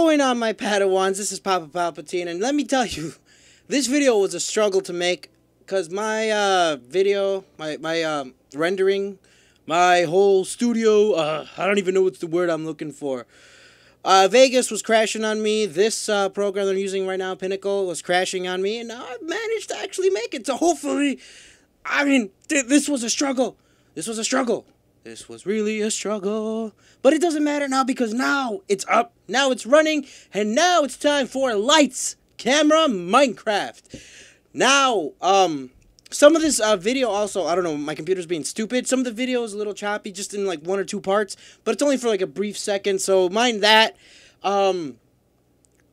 going on, my Padawans? This is Papa Palpatine, and let me tell you, this video was a struggle to make, because my video, my rendering, my whole studio, I don't even know what's the word I'm looking for. Vegas was crashing on me. This program that I'm using right now, Pinnacle, was crashing on me, and now I've managed to actually make it. So hopefully, I mean, this was a struggle. This was a struggle. This was really a struggle. But it doesn't matter now because now it's up, now it's running, and now it's time for Lights, Camera, Minecraft. Now, some of this video also, I don't know, my computer's being stupid. Some of the video is a little choppy, just in like 1 or 2 parts, but it's only for like a brief second, so mind that.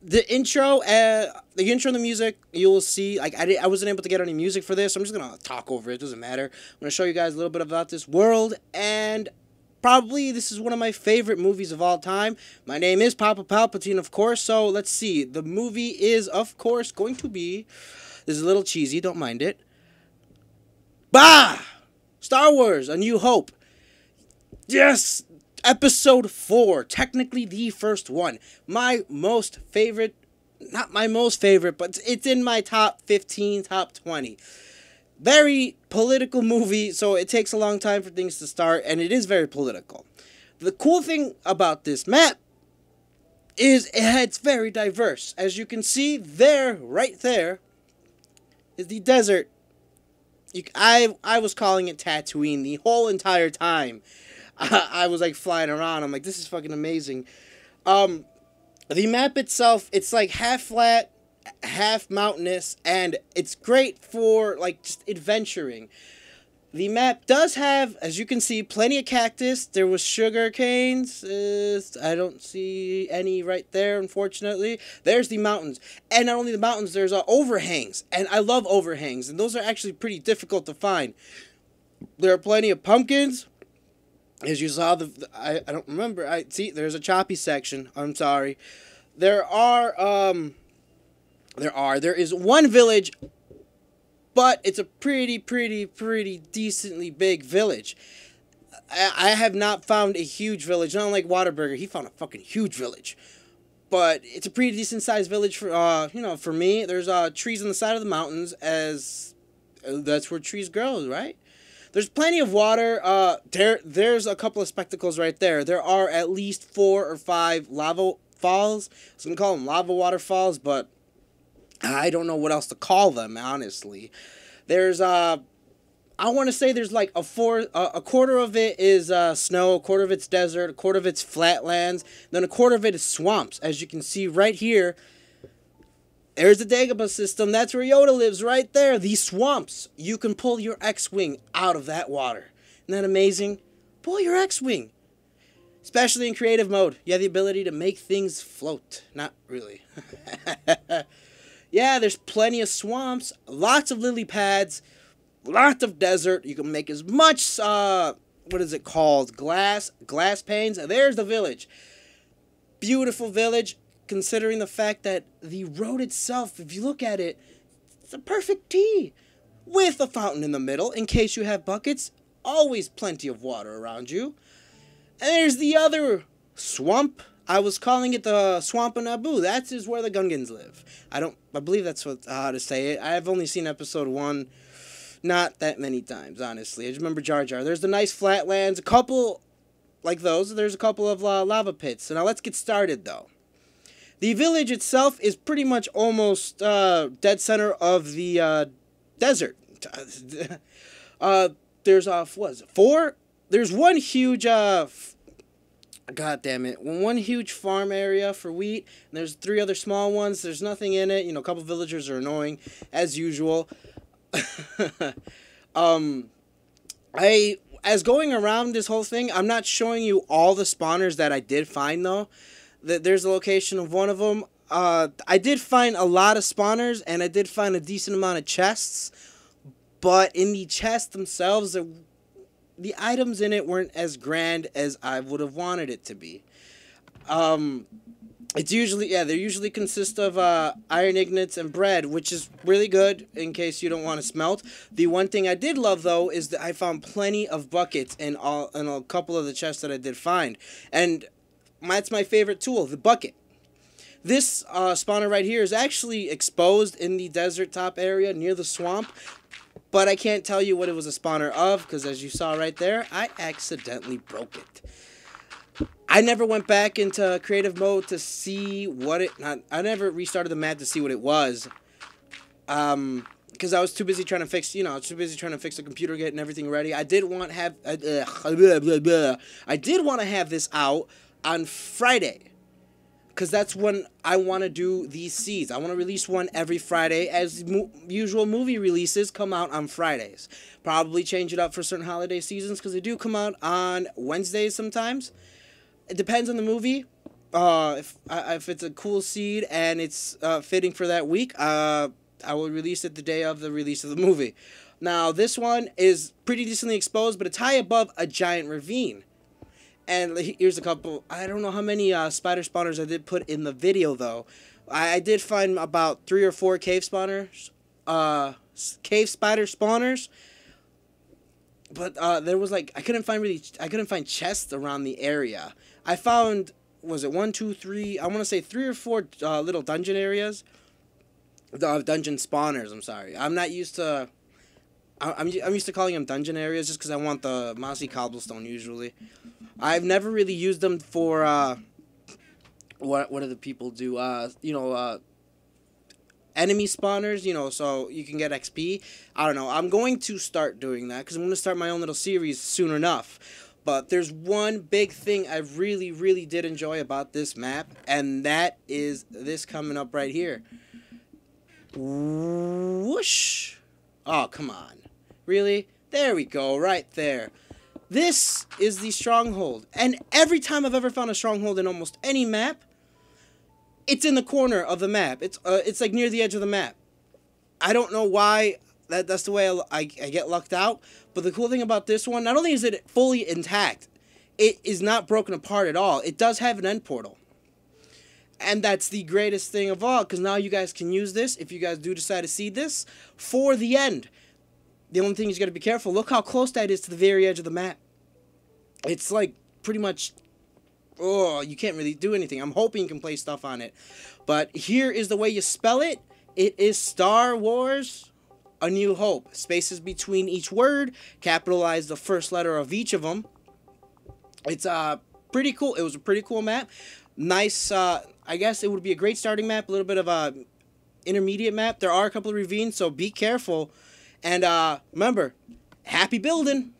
The intro and the music, you will see, like, I wasn't able to get any music for this. I'm just going to talk over it. It doesn't matter. I'm going to show you guys a little bit about this world, and probably this is one of my favorite movies of all time. My name is Papa Palpatine, of course, so let's see. The movie is, of course, going to be, this is a little cheesy, don't mind it. Bah! Star Wars, A New Hope. Yes! Episode 4, technically the first one. My most favorite, not my most favorite, but it's in my top 15, top 20. Very political movie, so it takes a long time for things to start, and it is very political. The cool thing about this map is it's very diverse. As you can see there, right there, is the desert. I was calling it Tatooine the whole entire time. I was like flying around. I'm like, this is fucking amazing. The map itself, it's like half flat, half mountainous, and it's great for like just adventuring. The map does have, as you can see, plenty of cactus. There was sugar canes. I don't see any right there, unfortunately. There's the mountains. And not only the mountains, there's overhangs. And I love overhangs. And those are actually pretty difficult to find. There are plenty of pumpkins. As you saw, I don't remember. See, there's a choppy section. I'm sorry. There is one village, but it's a pretty decently big village. I have not found a huge village. Not like Whataburger. He found a fucking huge village. But it's a pretty decent sized village for, you know, for me. There's trees on the side of the mountains, as that's where trees grow, right? There's plenty of water. There's a couple of spectacles right there. There are at least 4 or 5 lava falls. I was going to call them lava waterfalls, but I don't know what else to call them, honestly. There's, I want to say there's like a quarter of it is snow, a quarter of it's desert, a quarter of it's flatlands, then a quarter of it is swamps. As you can see right here, there's the Dagobah system. That's where Yoda lives, right there. These swamps. You can pull your X-Wing out of that water. Isn't that amazing? Pull your X-Wing. Especially in creative mode. You have the ability to make things float. Not really. Yeah, there's plenty of swamps. Lots of lily pads. Lots of desert. You can make as much, what is it called? Glass panes. There's the village. Beautiful village. Considering the fact that the road itself, if you look at it, it's a perfect T. With a fountain in the middle, in case you have buckets. Always plenty of water around you. And there's the other swamp. I was calling it the Swamp of Naboo. That is where the Gungans live. I believe that's how to say it. I've only seen episode 1 not that many times, honestly. I just remember Jar Jar. There's the nice flatlands, a couple like those. There's a couple of lava pits. So now let's get started, though. The village itself is pretty much almost dead center of the desert. There's what is it, 4? There's one huge God damn it, one huge farm area for wheat. And there's 3 other small ones. There's nothing in it. You know, a couple villagers are annoying as usual. As going around this whole thing, I'm not showing you all the spawners that I did find though. There's a location of one of them. I did find a lot of spawners, and I did find a decent amount of chests. But in the chests themselves, the items in it weren't as grand as I would have wanted it to be. It's usually, they usually consist of iron ingots and bread, which is really good in case you don't want to smelt. The one thing I did love, though, is that I found plenty of buckets in a couple of the chests that I did find. And that's my favorite tool, the bucket. This spawner right here is actually exposed in the desert top area near the swamp, but I can't tell you what it was a spawner of, because as you saw right there, I accidentally broke it. I never went back into creative mode to see what it... I never restarted the map to see what it was. Because I was too busy trying to fix, too busy trying to fix the computer, getting everything ready. I did want to have... I did want to have this out on Friday, because that's when I want to do these seeds. I want to release one every Friday, as usual movie releases come out on Fridays. Probably change it up for certain holiday seasons, because they do come out on Wednesdays sometimes. It depends on the movie. If it's a cool seed and it's fitting for that week, I will release it the day of the release of the movie. Now, this one is pretty decently exposed, but it's high above a giant ravine. And here's a couple. I don't know how many spider spawners I did put in the video, though. I did find about 3 or 4 cave spawners, cave spider spawners. But there was I couldn't find chests around the area. I found, was it 1, 2, 3? I want to say 3 or 4 little dungeon areas. Dungeon spawners. I'm sorry. I'm not used to. I'm used to calling them dungeon areas just because I want the mossy cobblestone usually. I've never really used them for what do the people do? Enemy spawners, so you can get XP. I don't know. I'm going to start doing that because I'm going to start my own little series soon enough. But there's one big thing I really, really did enjoy about this map, and that is this coming up right here. Whoosh! Oh, come on. Really? There we go, right there. This is the Stronghold, and every time I've ever found a Stronghold in almost any map, it's in the corner of the map. It's like near the edge of the map. I don't know why that's the way I get lucked out, but the cool thing about this one, not only is it fully intact, it is not broken apart at all. It does have an end portal. And that's the greatest thing of all, because now you guys can use this, if you guys do decide to seed this, for the end. The only thing is you got to be careful. Look how close that is to the very edge of the map. It's like pretty much... Oh, you can't really do anything. I'm hoping you can play stuff on it. But here is the way you spell it. It is Star Wars A New Hope. Spaces between each word. Capitalize the first letter of each of them. It's pretty cool. It was a pretty cool map. Nice, I guess it would be a great starting map. A little bit of a intermediate map. There are a couple of ravines, so be careful. And remember, happy building.